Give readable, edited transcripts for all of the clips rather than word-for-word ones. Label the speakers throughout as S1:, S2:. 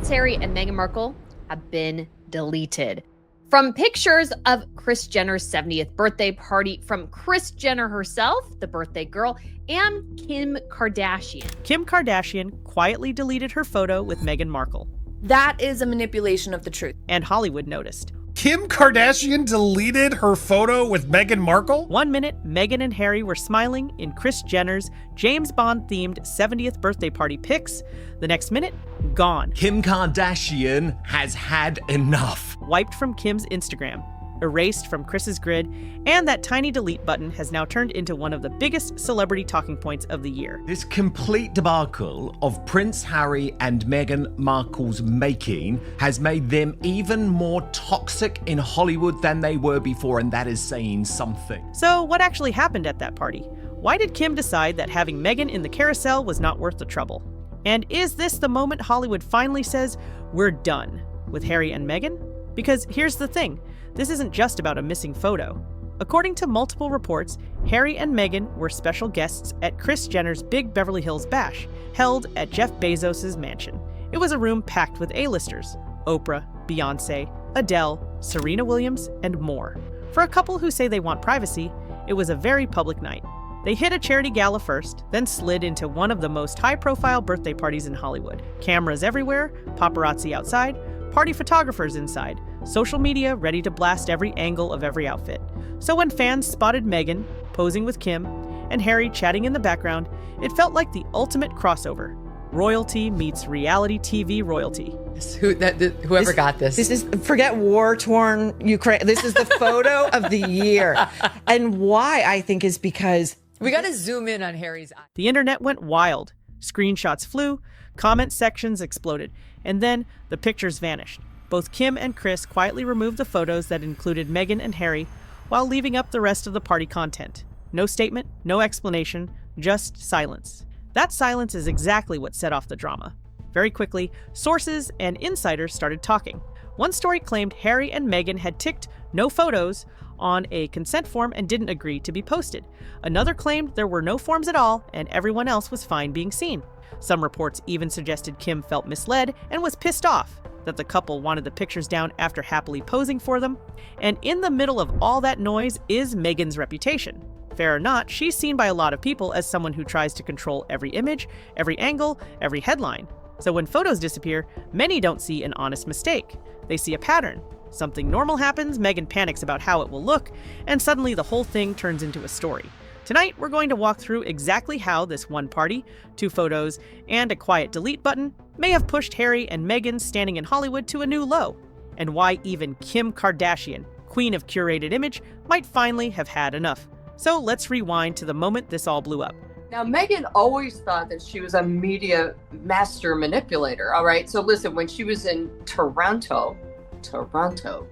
S1: Harry and Meghan Markle have been deleted. From pictures of Kris Jenner's 70th birthday party from Kris Jenner herself, the birthday girl, and Kim Kardashian.
S2: Kim Kardashian quietly deleted her photo with Meghan Markle.
S3: That is a manipulation of the truth.
S2: And Hollywood noticed.
S4: Kim Kardashian deleted her photo with Meghan Markle?
S2: 1 minute, Meghan and Harry were smiling in Kris Jenner's James Bond-themed 70th birthday party pics. The next minute, gone.
S5: Kim Kardashian has had enough.
S2: Wiped from Kim's Instagram, erased from Kris's grid, and that tiny delete button has now turned into one of the biggest celebrity talking points of the year.
S5: This complete debacle of Prince Harry and Meghan Markle's making has made them even more toxic in Hollywood than they were before, and that is saying something.
S2: So what actually happened at that party? Why did Kim decide that having Meghan in the carousel was not worth the trouble? And is this the moment Hollywood finally says, we're done with Harry and Meghan? Because here's the thing, this isn't just about a missing photo. According to multiple reports, Harry and Meghan were special guests at Kris Jenner's big Beverly Hills bash, held at Jeff Bezos' mansion. It was a room packed with A-listers: Oprah, Beyonce, Adele, Serena Williams, and more. For a couple who say they want privacy, it was a very public night. They hit a charity gala first, then slid into one of the most high-profile birthday parties in Hollywood. Cameras everywhere, paparazzi outside, party photographers inside, social media ready to blast every angle of every outfit. So when fans spotted Meghan posing with Kim and Harry chatting in the background, it felt like the ultimate crossover. Royalty meets reality TV royalty.
S6: Whoever got this. This is, forget war-torn Ukraine. This is the photo of the year. And why, I think, is because
S7: we got to zoom in on Harry's eye.
S2: The internet went wild. Screenshots flew, comment sections exploded, and then the pictures vanished. Both Kim and Kris quietly removed the photos that included Meghan and Harry while leaving up the rest of the party content. No statement, no explanation, just silence. That silence is exactly what set off the drama. Very quickly, sources and insiders started talking. One story claimed Harry and Meghan had ticked no photos on a consent form and didn't agree to be posted. Another claimed there were no forms at all and everyone else was fine being seen. Some reports even suggested Kim felt misled and was pissed off that the couple wanted the pictures down after happily posing for them. And in the middle of all that noise is Meghan's reputation. Fair or not, she's seen by a lot of people as someone who tries to control every image, every angle, every headline. So when photos disappear, many don't see an honest mistake. They see a pattern. Something normal happens, Meghan panics about how it will look, and suddenly the whole thing turns into a story. Tonight, we're going to walk through exactly how this one party, 2 photos, and a quiet delete button may have pushed Harry and Meghan standing in Hollywood to a new low, and why even Kim Kardashian, queen of curated image, might finally have had enough. So let's rewind to the moment this all blew up.
S8: Now, Meghan always thought that she was a media master manipulator, all right? So listen, when she was in Toronto.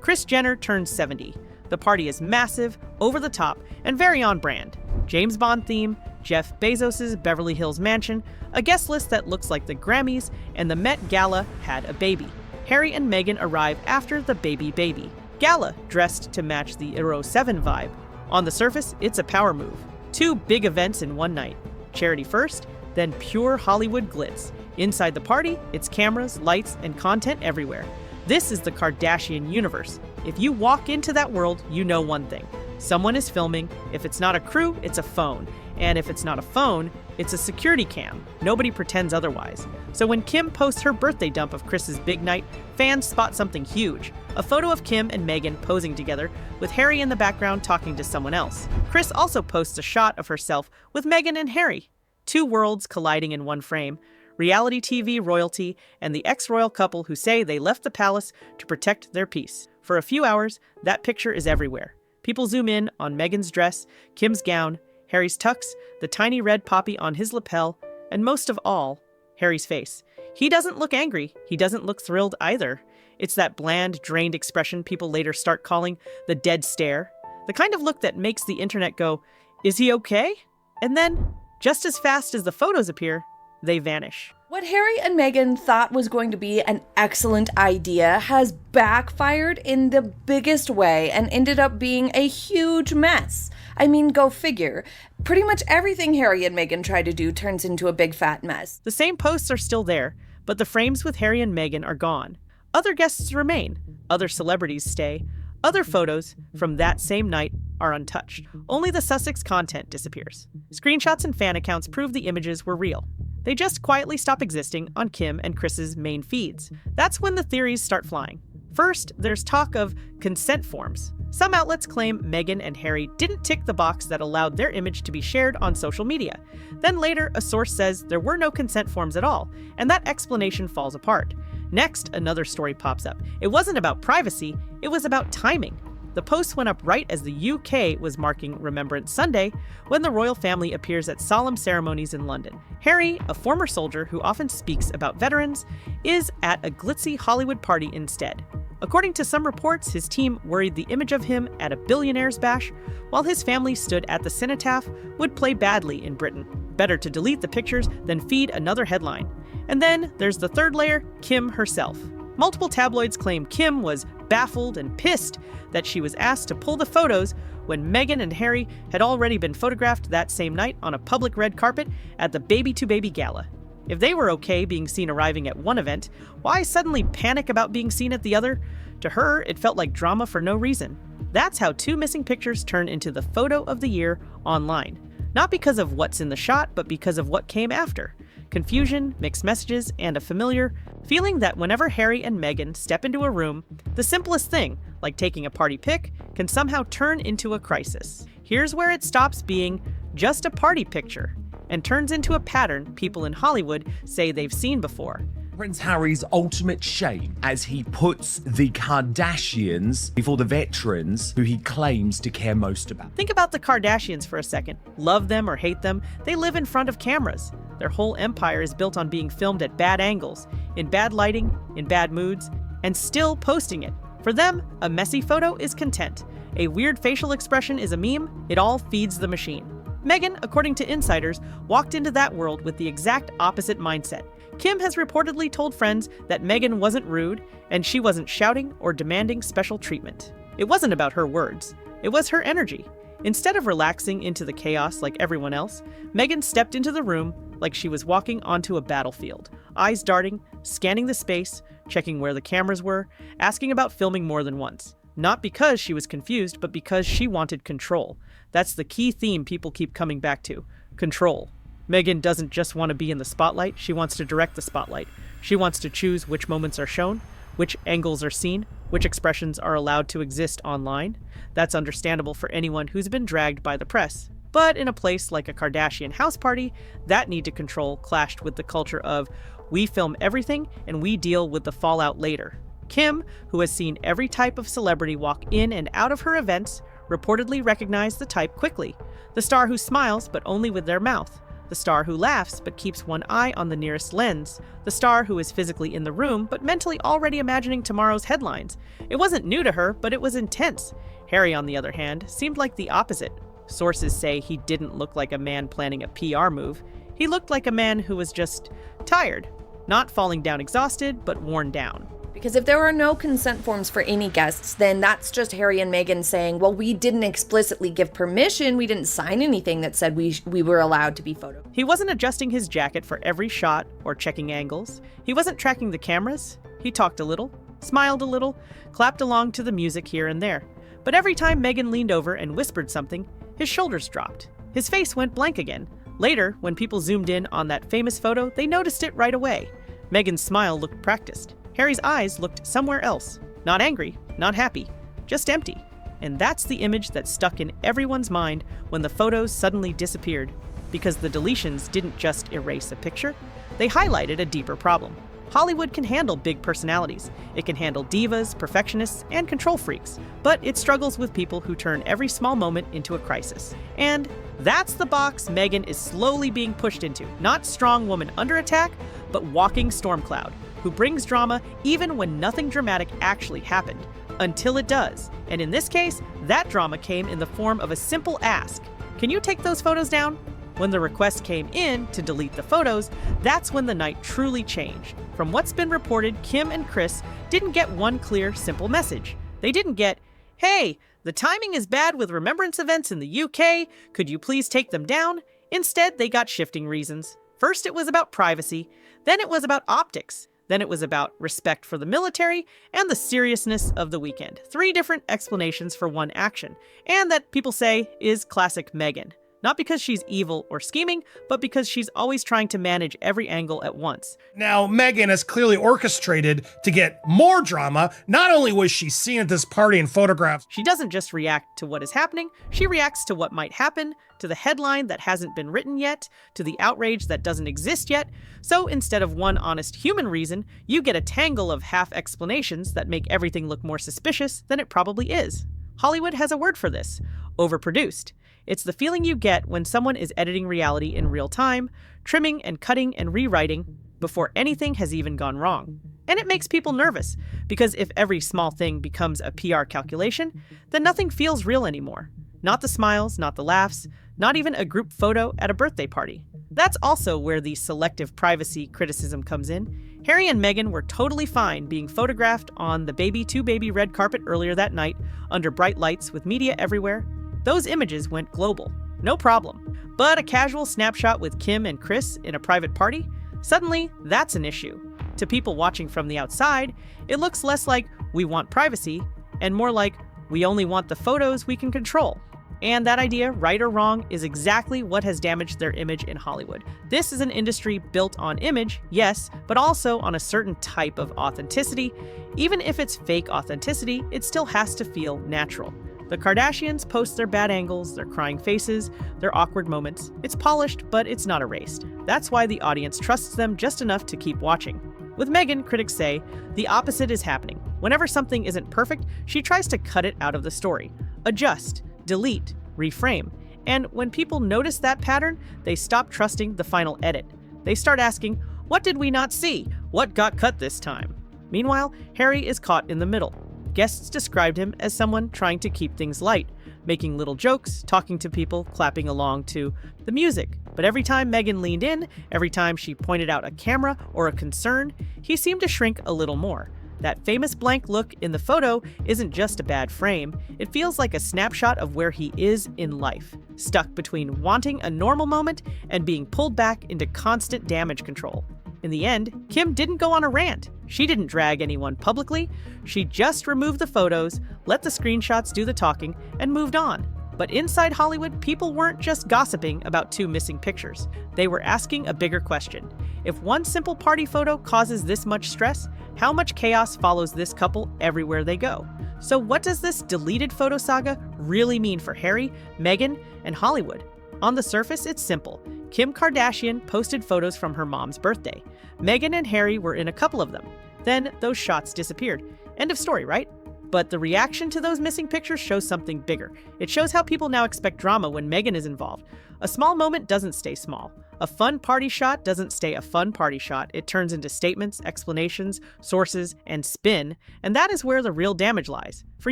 S2: Kris Jenner turned 70. The party is massive, over the top, and very on brand. James Bond theme, Jeff Bezos' Beverly Hills mansion, a guest list that looks like the Grammys, and the Met Gala had a baby. Harry and Meghan arrive after the baby. Gala, dressed to match the Euro 7 vibe. On the surface, it's a power move. 2 big events in one night. Charity first, then pure Hollywood glitz. Inside the party, it's cameras, lights, and content everywhere. This is the Kardashian universe. If you walk into that world, you know one thing. Someone is filming. If it's not a crew, it's a phone. And if it's not a phone, it's a security cam. Nobody pretends otherwise. So when Kim posts her birthday dump of Kris's big night, fans spot something huge. A photo of Kim and Meghan posing together, with Harry in the background talking to someone else. Kris also posts a shot of herself with Meghan and Harry. 2 worlds colliding in one frame. Reality TV royalty and the ex-royal couple who say they left the palace to protect their peace. For a few hours, that picture is everywhere. People zoom in on Meghan's dress, Kim's gown, Harry's tux, the tiny red poppy on his lapel, and most of all, Harry's face. He doesn't look angry. He doesn't look thrilled either. It's that bland, drained expression people later start calling the dead stare. The kind of look that makes the internet go, is he okay? And then, just as fast as the photos appear, they vanish.
S3: What Harry and Meghan thought was going to be an excellent idea has backfired in the biggest way and ended up being a huge mess. I mean, go figure. Pretty much everything Harry and Meghan try to do turns into a big fat mess.
S2: The same posts are still there, But the frames with Harry and Meghan are gone. Other guests remain. Other celebrities stay. Other photos from that same night are untouched. Only the Sussex content disappears. Screenshots and fan accounts prove the images were real. They just quietly stop existing on Kim and Kris's main feeds. That's when the theories start flying. First, there's talk of consent forms. Some outlets claim Meghan and Harry didn't tick the box that allowed their image to be shared on social media. Then later, a source says there were no consent forms at all, and that explanation falls apart. Next, another story pops up. It wasn't about privacy, it was about timing. The post went up right as the UK was marking Remembrance Sunday, when the royal family appears at solemn ceremonies in London. Harry, a former soldier who often speaks about veterans, is at a glitzy Hollywood party instead. According to some reports, his team worried the image of him at a billionaire's bash, while his family stood at the cenotaph, would play badly in Britain. Better to delete the pictures than feed another headline. And then there's the third layer, Kim herself. Multiple tabloids claim Kim was baffled and pissed that she was asked to pull the photos when Meghan and Harry had already been photographed that same night on a public red carpet at the Baby to Baby Gala. If they were okay being seen arriving at one event, why suddenly panic about being seen at the other? To her, it felt like drama for no reason. That's how 2 missing pictures turn into the photo of the year online. Not because of what's in the shot, but because of what came after. Confusion, mixed messages, and a familiar feeling that whenever Harry and Meghan step into a room, the simplest thing, like taking a party pic, can somehow turn into a crisis. Here's where it stops being just a party picture and turns into a pattern people in Hollywood say they've seen before.
S5: Prince Harry's ultimate shame as he puts the Kardashians before the veterans who he claims to care most about.
S2: Think about the Kardashians for a second. Love them or hate them, they live in front of cameras. Their whole empire is built on being filmed at bad angles, in bad lighting, in bad moods, and still posting it. For them, a messy photo is content. A weird facial expression is a meme. It all feeds the machine. Meghan, according to insiders, walked into that world with the exact opposite mindset. Kim has reportedly told friends that Meghan wasn't rude and she wasn't shouting or demanding special treatment. It wasn't about her words. It was her energy. Instead of relaxing into the chaos like everyone else, Meghan stepped into the room like she was walking onto a battlefield, eyes darting, scanning the space, checking where the cameras were, asking about filming more than once. Not because she was confused, but because she wanted control. That's the key theme people keep coming back to. Control. Meghan doesn't just want to be in the spotlight, she wants to direct the spotlight. She wants to choose which moments are shown, which angles are seen, which expressions are allowed to exist online. That's understandable for anyone who's been dragged by the press. But in a place like a Kardashian house party, that need to control clashed with the culture of we film everything and we deal with the fallout later. Kim, who has seen every type of celebrity walk in and out of her events, reportedly recognized the type quickly. The star who smiles, but only with their mouth. The star who laughs, but keeps one eye on the nearest lens. The star who is physically in the room, but mentally already imagining tomorrow's headlines. It wasn't new to her, but it was intense. Harry, on the other hand, seemed like the opposite. Sources say he didn't look like a man planning a PR move. He looked like a man who was just tired. Not falling down exhausted, but worn down.
S3: Because if there are no consent forms for any guests, then that's just Harry and Meghan saying, well, we didn't explicitly give permission. We didn't sign anything that said we were allowed to be photoed.
S2: He wasn't adjusting his jacket for every shot or checking angles. He wasn't tracking the cameras. He talked a little, smiled a little, clapped along to the music here and there. But every time Meghan leaned over and whispered something, his shoulders dropped. His face went blank again. Later, when people zoomed in on that famous photo, they noticed it right away. Meghan's smile looked practiced. Harry's eyes looked somewhere else. Not angry, not happy, just empty. And that's the image that stuck in everyone's mind when the photos suddenly disappeared. Because the deletions didn't just erase a picture, they highlighted a deeper problem. Hollywood can handle big personalities. It can handle divas, perfectionists, and control freaks. But it struggles with people who turn every small moment into a crisis. And that's the box Meghan is slowly being pushed into. Not strong woman under attack, but walking storm cloud, who brings drama even when nothing dramatic actually happened. Until it does. And in this case, that drama came in the form of a simple ask. Can you take those photos down? When the request came in to delete the photos, that's when the night truly changed. From what's been reported, Kim and Kris didn't get one clear, simple message. They didn't get, hey, the timing is bad with remembrance events in the UK, could you please take them down? Instead, they got shifting reasons. First, it was about privacy. Then it was about optics. Then it was about respect for the military and the seriousness of the weekend. 3 different explanations for one action, and that people say is classic Meghan. Not because she's evil or scheming, but because she's always trying to manage every angle at once.
S4: Now, Meghan has clearly orchestrated to get more drama. Not only was she seen at this party in photographs,
S2: She doesn't just react to what is happening, she reacts to what might happen, to the headline that hasn't been written yet, to the outrage that doesn't exist yet. So instead of one honest human reason, you get a tangle of half explanations that make everything look more suspicious than it probably is. Hollywood has a word for this: overproduced. It's the feeling you get when someone is editing reality in real time, trimming and cutting and rewriting before anything has even gone wrong. And it makes people nervous, because if every small thing becomes a PR calculation, then nothing feels real anymore. Not the smiles, not the laughs, not even a group photo at a birthday party. That's also where the selective privacy criticism comes in. Harry and Meghan were totally fine being photographed on the baby red carpet earlier that night, under bright lights with media everywhere. Those images went global. No problem. But a casual snapshot with Kim and Kris in a private party? Suddenly, that's an issue. To people watching from the outside, it looks less like we want privacy and more like we only want the photos we can control. And that idea, right or wrong, is exactly what has damaged their image in Hollywood. This is an industry built on image, yes, but also on a certain type of authenticity. Even if it's fake authenticity, it still has to feel natural. The Kardashians post their bad angles, their crying faces, their awkward moments. It's polished, but it's not erased. That's why the audience trusts them just enough to keep watching. With Meghan, critics say, the opposite is happening. Whenever something isn't perfect, she tries to cut it out of the story. Adjust, delete, reframe. And when people notice that pattern, they stop trusting the final edit. They start asking, what did we not see? What got cut this time? Meanwhile, Harry is caught in the middle. Guests described him as someone trying to keep things light, making little jokes, talking to people, clapping along to the music. But every time Meghan leaned in, every time she pointed out a camera or a concern, he seemed to shrink a little more. That famous blank look in the photo isn't just a bad frame, it feels like a snapshot of where he is in life, stuck between wanting a normal moment and being pulled back into constant damage control. In the end, Kim didn't go on a rant. She didn't drag anyone publicly. She just removed the photos, let the screenshots do the talking, and moved on. But inside Hollywood, people weren't just gossiping about 2 missing pictures. They were asking a bigger question. If one simple party photo causes this much stress, how much chaos follows this couple everywhere they go? So what does this deleted photo saga really mean for Harry, Meghan, and Hollywood? On the surface, it's simple. Kim Kardashian posted photos from her mom's birthday. Meghan and Harry were in a couple of them. Then those shots disappeared. End of story, right? But the reaction to those missing pictures shows something bigger. It shows how people now expect drama when Meghan is involved. A small moment doesn't stay small. A fun party shot doesn't stay a fun party shot. It turns into statements, explanations, sources, and spin, and that is where the real damage lies. For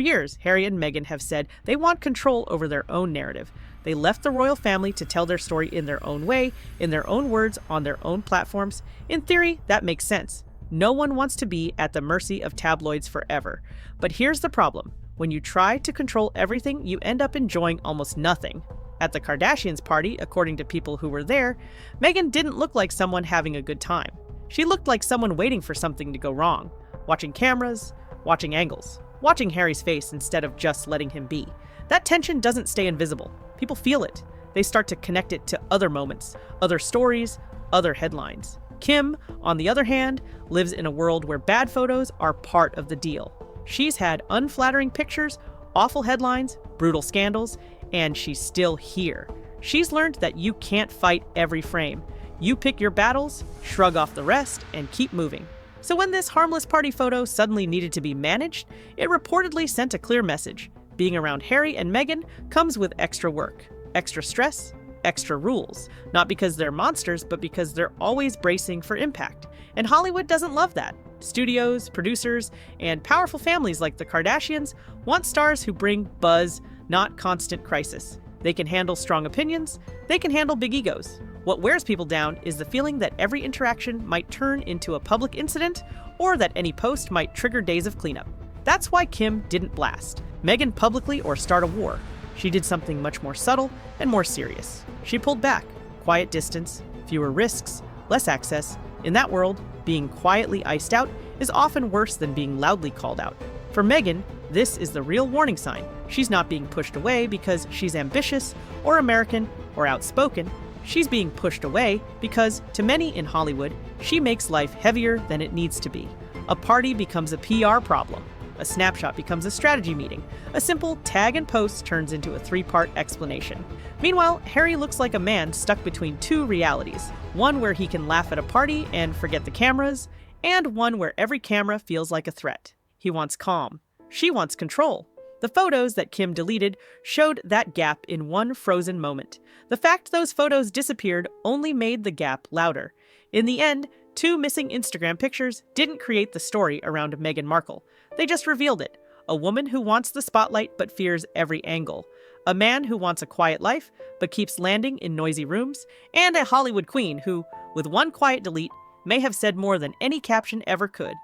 S2: years, Harry and Meghan have said they want control over their own narrative. They left the royal family to tell their story in their own way, in their own words, on their own platforms. In theory, that makes sense. No one wants to be at the mercy of tabloids forever. But here's the problem. When you try to control everything, you end up enjoying almost nothing. At the Kardashians' party, according to people who were there, Meghan didn't look like someone having a good time. She looked like someone waiting for something to go wrong, watching cameras, watching angles, watching Harry's face instead of just letting him be. That tension doesn't stay invisible. People feel it. They start to connect it to other moments, other stories, other headlines. Kim, on the other hand, lives in a world where bad photos are part of the deal. She's had unflattering pictures, awful headlines, brutal scandals, and she's still here. She's learned that you can't fight every frame. You pick your battles, shrug off the rest, and keep moving. So when this harmless party photo suddenly needed to be managed, it reportedly sent a clear message. Being around Harry and Meghan comes with extra work, extra stress, extra rules. Not because they're monsters, but because they're always bracing for impact. And Hollywood doesn't love that. Studios, producers, and powerful families like the Kardashians want stars who bring buzz, not constant crisis. They can handle strong opinions, they can handle big egos. What wears people down is the feeling that every interaction might turn into a public incident, or that any post might trigger days of cleanup. That's why Kim didn't blast Meghan publicly or start a war. She did something much more subtle and more serious. She pulled back, quiet distance, fewer risks, less access, In that world, being quietly iced out is often worse than being loudly called out. For Meghan, this is the real warning sign. She's not being pushed away because she's ambitious or American or outspoken. She's being pushed away because, to many in Hollywood, she makes life heavier than it needs to be. A party becomes a PR problem. A snapshot becomes a strategy meeting. A simple tag and post turns into a 3-part explanation. Meanwhile, Harry looks like a man stuck between two realities. One where he can laugh at a party and forget the cameras, and one where every camera feels like a threat. He wants calm. She wants control. The photos that Kim deleted showed that gap in one frozen moment. The fact those photos disappeared only made the gap louder. In the end, 2 missing Instagram pictures didn't create the story around Meghan Markle. They just revealed it. A woman who wants the spotlight but fears every angle. A man who wants a quiet life but keeps landing in noisy rooms. And a Hollywood queen who, with one quiet delete, may have said more than any caption ever could.